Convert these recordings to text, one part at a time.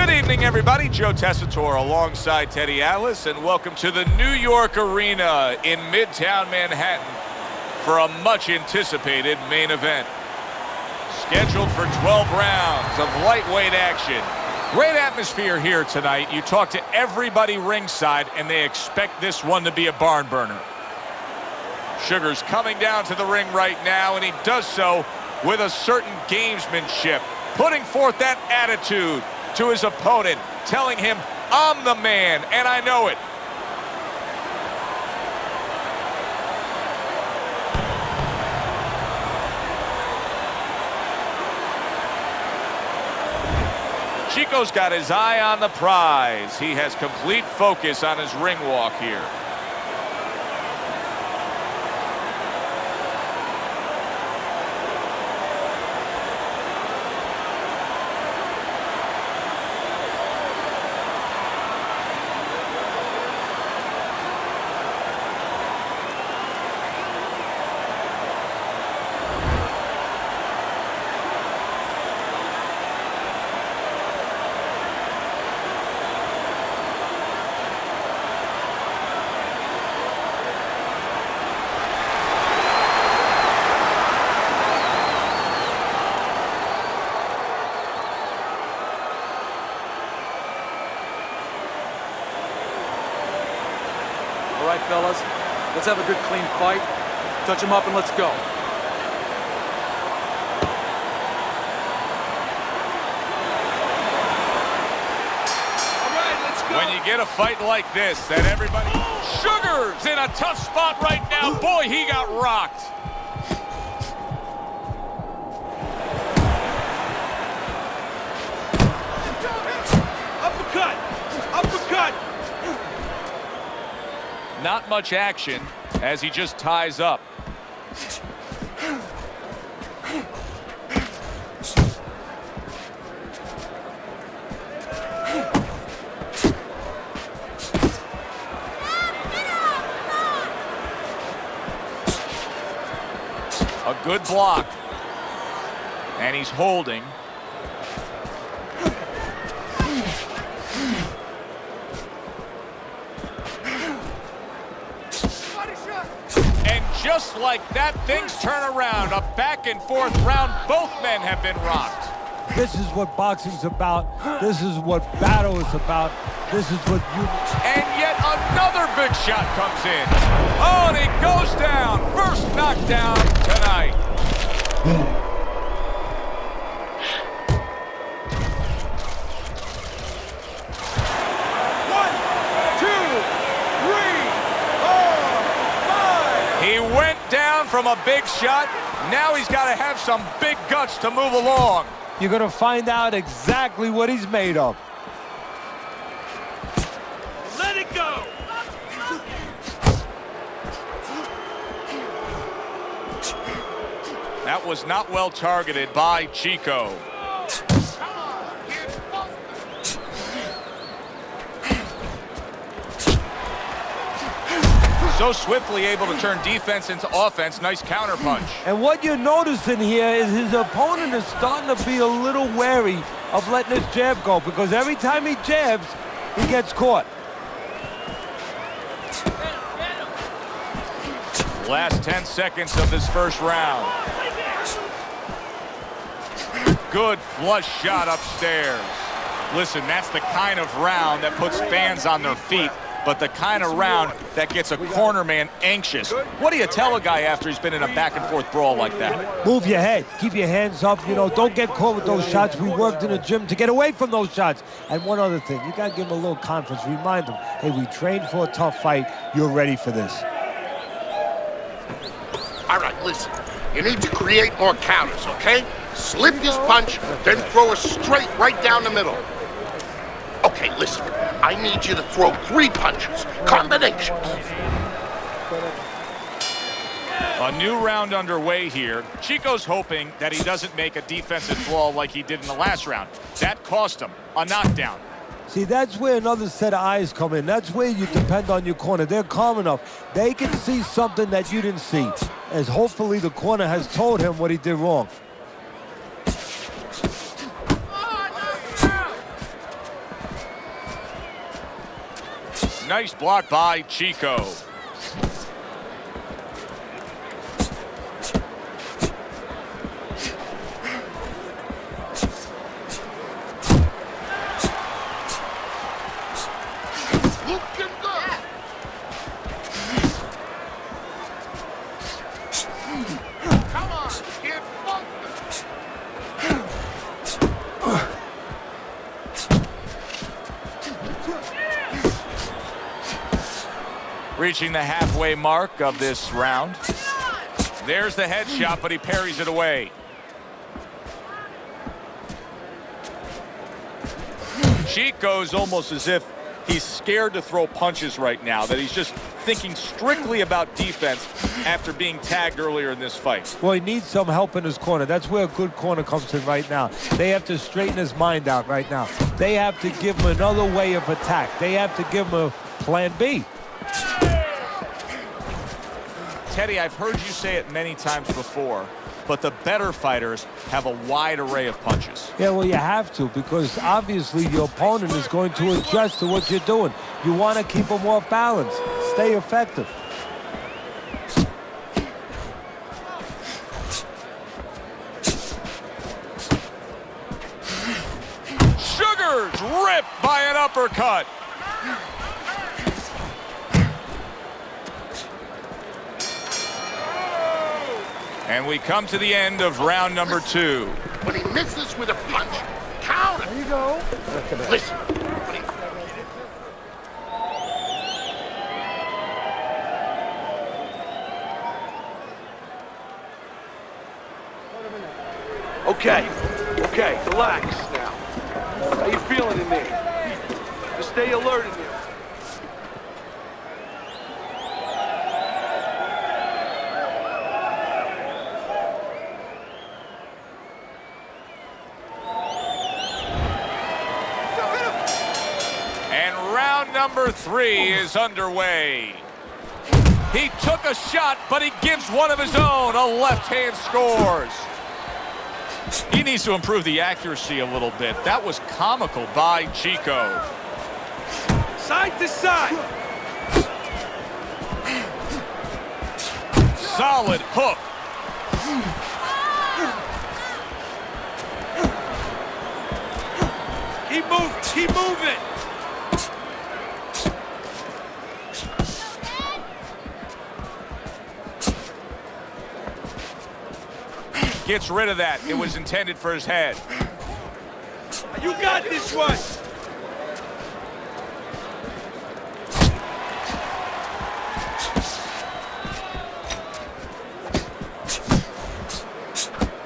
Good evening, everybody. Joe Tessitore alongside Teddy Atlas, and welcome to the New York Arena in Midtown Manhattan for a much-anticipated main event. Scheduled for 12 rounds of lightweight action. Great atmosphere here tonight. You talk to everybody ringside, and they expect this one to be a barn burner. Sugar's coming down to the ring right now, and he does so with a certain gamesmanship, putting forth that attitude to his opponent, telling him, I'm the man, and I know it. Chico's got his eye on the prize. He has complete focus on his ring walk here. All right, fellas, let's have a good, clean fight. Touch him up and let's go. All right, let's go. When you get a fight like this, that everybody... Sugar's in a tough spot right now. Boy, he got rocked. Uppercut! Uppercut! Not much action as he just ties up. A good block. And he's holding. Just like that, things turn around. A back-and-forth round. Both men have been rocked. This is what boxing's about. This is what battle is about. This is what you... And yet another big shot comes in. Oh, and he goes down. First knockdown tonight. He went down from a big shot. Now he's got to have some big guts to move along. You're going to find out exactly what he's made of. Let it go! That was not well targeted by Chico. So swiftly able to turn defense into offense. Nice counterpunch. And what you're noticing here is his opponent is starting to be a little wary of letting his jab go, because every time he jabs, he gets caught. Last 10 seconds of this first round. Good flush shot upstairs. Listen, that's the kind of round that puts fans on their feet, but the kind of round that gets a corner man anxious. What do you tell a guy after he's been in a back-and-forth brawl like that? Move your head. Keep your hands up. You know, don't get caught with those shots. We worked in the gym to get away from those shots. And one other thing, you got to give him a little confidence. Remind him, hey, we trained for a tough fight. You're ready for this. All right, listen. You need to create more counters, okay? Slip his punch, then throw a straight right down the middle. Okay, listen. I need you to throw 3 punches. Combinations. A new round underway here. Chico's hoping that he doesn't make a defensive flaw like he did in the last round. That cost him a knockdown. See, that's where another set of eyes come in. That's where you depend on your corner. They're calm enough. They can see something that you didn't see, as hopefully the corner has told him what he did wrong. Nice block by Chico. Looking good. Come on, get bumped. Reaching the halfway mark of this round. There's the headshot, but he parries it away. Chico's almost as if he's scared to throw punches right now, that he's just thinking strictly about defense after being tagged earlier in this fight. Well, he needs some help in his corner. That's where a good corner comes in right now. They have to straighten his mind out right now. They have to give him another way of attack. They have to give him a plan B. Teddy, I've heard you say it many times before, but the better fighters have a wide array of punches. Yeah, well, you have to, because obviously your opponent is going to adjust to what you're doing. You want to keep him off balance. Stay effective. Sugar's ripped by an uppercut. And we come to the end of round number 2. When he misses with a punch, counter. There you go. Listen. Okay, relax now. How you feeling in there? Just stay alert in there. Number 3 is underway. He took a shot, but he gives one of his own. A left hand scores. He needs to improve the accuracy a little bit. That was comical by Chico. Side to side. Solid hook. Keep moving. Gets rid of that. It was intended for his head. You got this one.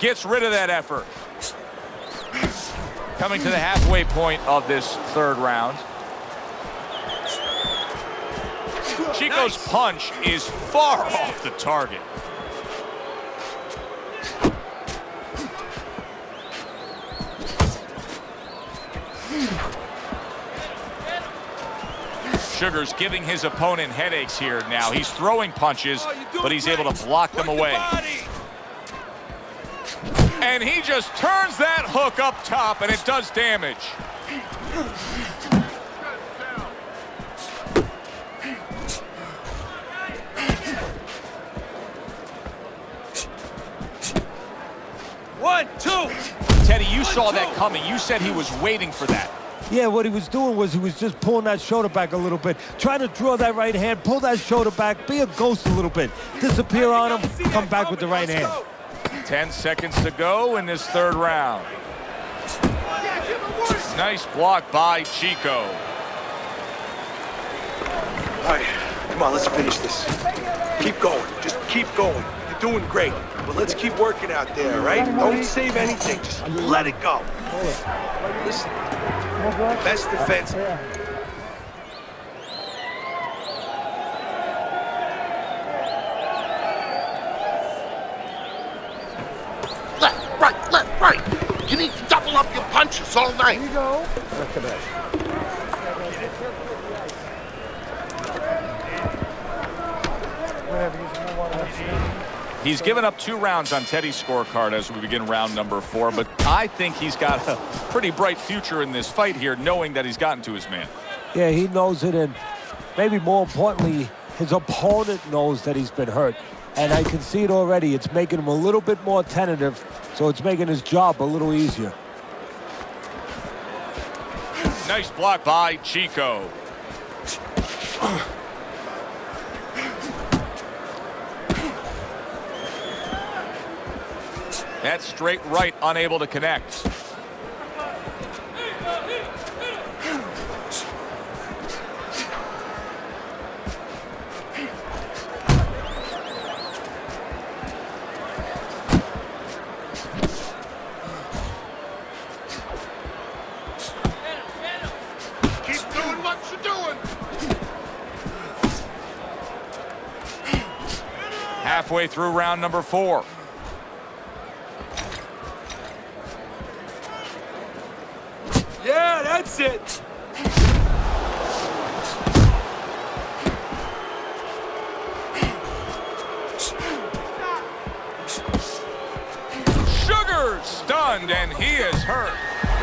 Gets rid of that effort. Coming to the halfway point of this third round. Chico's punch is far off the target. Sugar's giving his opponent headaches here now. He's throwing punches, but he's able to block them away. And he just turns that hook up top, and it does damage. One, two. Teddy, you saw that coming. You said he was waiting for that. Yeah, what he was doing was he was just pulling that shoulder back a little bit, trying to draw that right hand, pull that shoulder back, be a ghost a little bit, disappear on him, come back with the right hand. 10 seconds to go in this third round. Nice block by Chico. All right, come on, let's finish this. Keep going, just keep going. You're doing great, but let's keep working out there, right? Don't save anything, just let it go. Listen, best defense. Left, right. You need to double up your punches all night. Here you go. He's given up 2 rounds on Teddy's scorecard as we begin round number 4, but I think he's got a pretty bright future in this fight here, knowing that he's gotten to his man. Yeah, he knows it, and maybe more importantly, his opponent knows that he's been hurt. And I can see it already. It's making him a little bit more tentative, so it's making his job a little easier. Nice block by Chico. That's straight right, unable to connect. Keep doing what you're doing. Halfway through round number 4. Yeah, that's it. Sugar stunned, and he is hurt.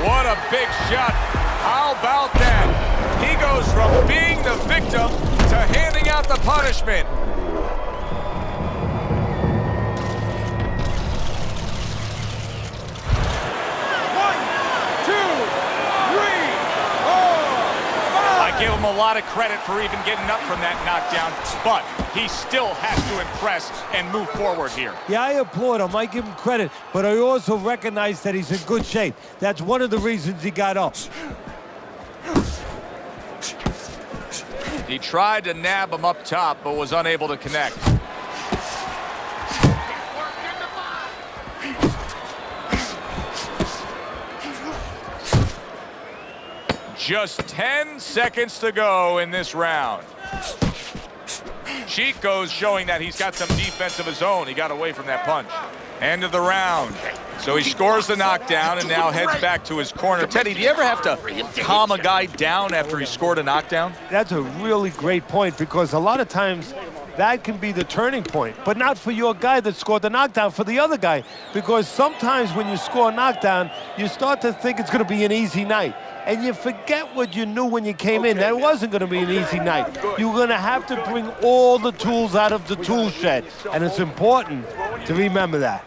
What a big shot. How about that? He goes from being the victim to handing out the punishment. I give him a lot of credit for even getting up from that knockdown, but he still has to impress and move forward here. Yeah, I applaud him. I give him credit, but I also recognize that he's in good shape. That's one of the reasons he got up. He tried to nab him up top, but was unable to connect. Just 10 seconds to go in this round. Chico's showing that he's got some defense of his own. He got away from that punch. End of the round. So he scores the knockdown and now heads back to his corner. Teddy, do you ever have to calm a guy down after he scored a knockdown? That's a really great point, because a lot of times that can be the turning point, but not for your guy that scored the knockdown, for the other guy, because sometimes when you score a knockdown, you start to think it's going to be an easy night. And you forget what you knew when you came in. That it wasn't going to be an easy night. You're going to have to bring all the tools out of the tool shed. And it's important to remember that.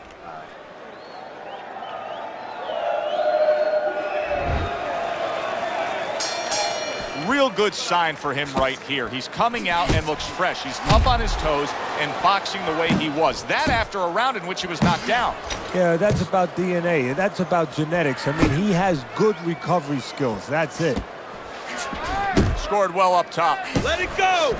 Real good sign for him right here. He's coming out and looks fresh. He's up on his toes and boxing the way he was. That after a round in which he was knocked down. Yeah, that's about DNA. That's about genetics. I mean, he has good recovery skills. That's it. Scored well up top. Let it go.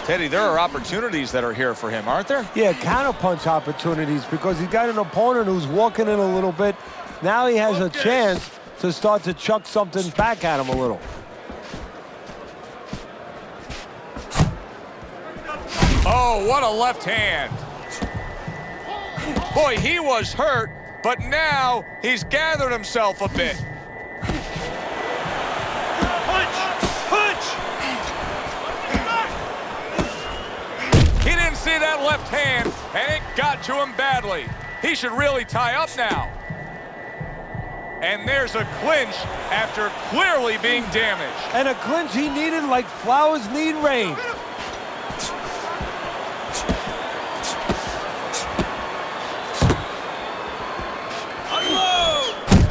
Teddy, there are opportunities that are here for him, aren't there? Yeah, counterpunch opportunities, because he's got an opponent who's walking in a little bit. Now he has a chance to start to chuck something back at him a little. Oh, what a left hand. Boy, he was hurt, but now he's gathered himself a bit. Punch! Punch! He didn't see that left hand, and it got to him badly. He should really tie up now. And there's a clinch after clearly being damaged. And a clinch he needed like flowers need rain.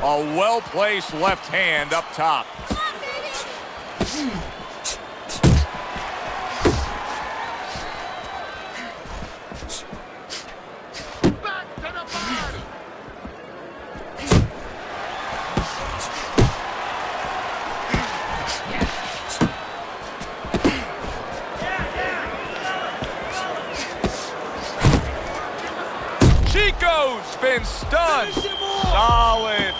A well-placed left hand up top. Back to the party. Chico's been stunned. Solid.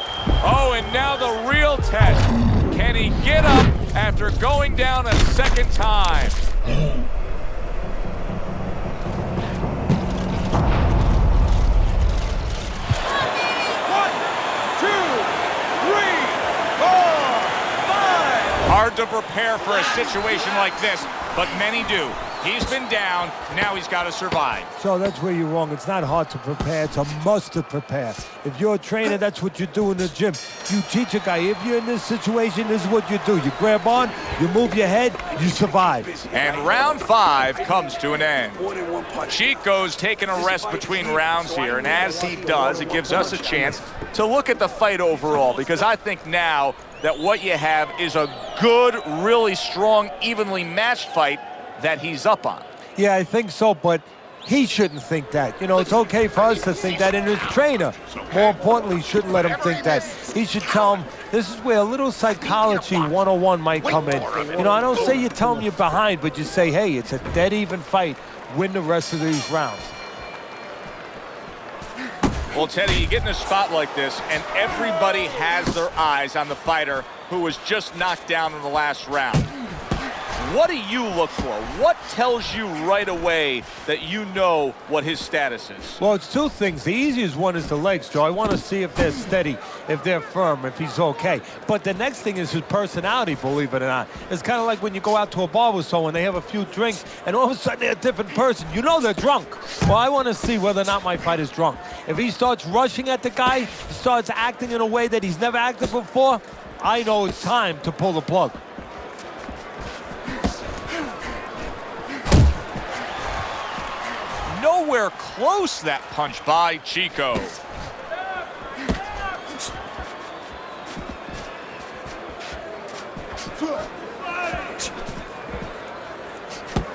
Oh, and now the real test. Can he get up after going down a second time? Hard to prepare for a situation like this, but many do. He's been down. Now he's got to survive. So that's where you're wrong. It's not hard to prepare. It's a must to prepare. If you're a trainer, that's what you do in the gym. You teach a guy, if you're in this situation, this is what you do. You grab on, you move your head, you survive. And round 5 comes to an end. More than one punch. Chico's taking a rest between rounds here, and as he does, it gives us a chance to look at the fight overall, because I think now that what you have is a good, really strong, evenly matched fight that he's up on. Yeah, I think so, but he shouldn't think that. You know, it's okay for us to think that, and his trainer, more importantly, shouldn't let him think that. He should tell him, this is where a little psychology 101 might come in. You know, I don't say you tell him you're behind, but you say, hey, it's a dead even fight. Win the rest of these rounds. Well, Teddy, you get in a spot like this, and everybody has their eyes on the fighter who was just knocked down in the last round. What do you look for? What tells you right away that you know what his status is? Well, it's two things. The easiest one is the legs, Joe. I want to see if they're steady, if they're firm, if he's okay. But the next thing is his personality, believe it or not. It's kind of like when you go out to a bar with someone, they have a few drinks, and all of a sudden they're a different person. You know they're drunk. Well, I want to see whether or not my fighter's drunk. If he starts rushing at the guy, starts acting in a way that he's never acted before, I know it's time to pull the plug. Nowhere close, that punch by Chico.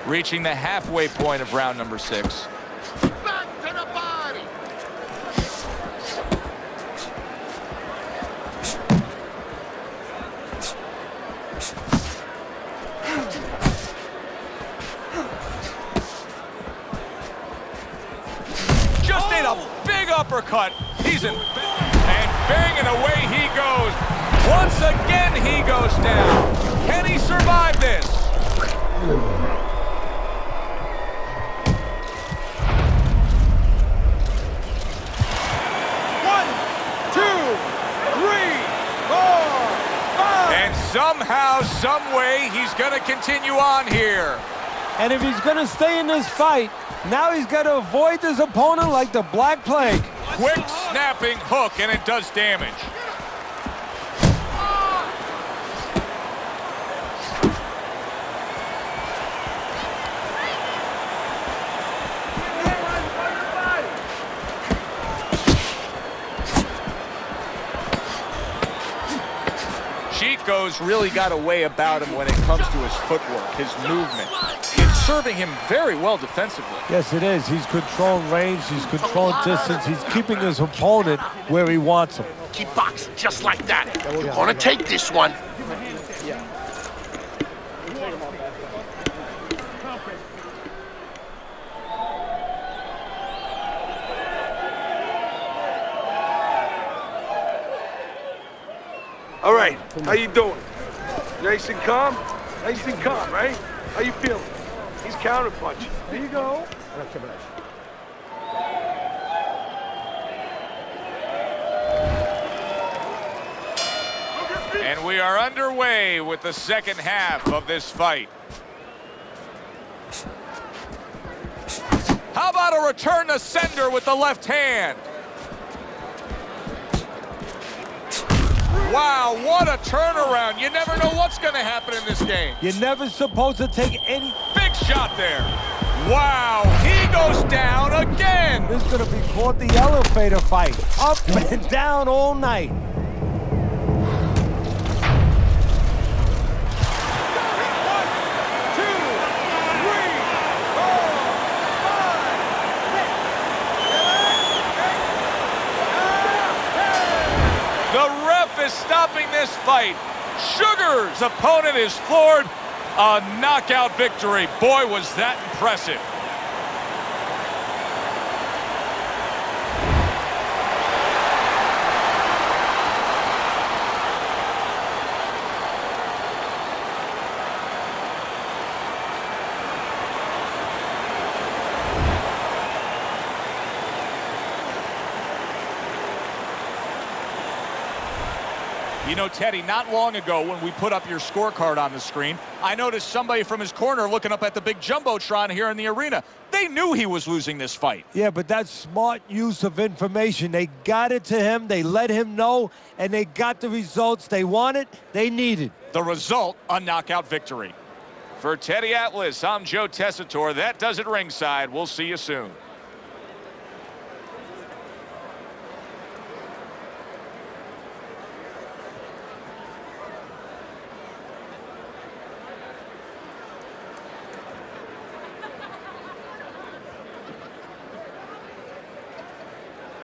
Reaching the halfway point of round number 6. Back to the body. Just ate a big uppercut. He's in, and banging away he goes. Once again he goes down. Can he survive this? And somehow, some way, he's going to continue on here. And if he's going to stay in this fight, now he's got to avoid his opponent like the Black Plague. Quick snapping hook, and it does damage. Chico's really got a way about him when it comes to his footwork, his movement. It's serving him very well defensively. Yes, it is. He's controlling range, he's controlling distance, he's keeping his opponent where he wants him. Keep boxing just like that. You're gonna take this one. All right, how you doing? Nice and calm? Nice and calm, right? How you feeling? He's counterpunching. There you go. And we are underway with the second half of this fight. How about a return to sender with the left hand? Wow, what a turnaround. You never know what's going to happen in this game. You're never supposed to take any... Big shot there. Wow, he goes down again. This is going to be called the elevator fight. Up and down all night. Is stopping this fight. Sugar's opponent is floored. A knockout victory. Boy, was that impressive. You know, Teddy, not long ago when we put up your scorecard on the screen, I noticed somebody from his corner looking up at the big Jumbotron here in the arena. They knew he was losing this fight. Yeah, but that's smart use of information. They got it to him, they let him know, and they got the results they wanted, they needed. The result, a knockout victory. For Teddy Atlas, I'm Joe Tessitore. That does it ringside. We'll see you soon.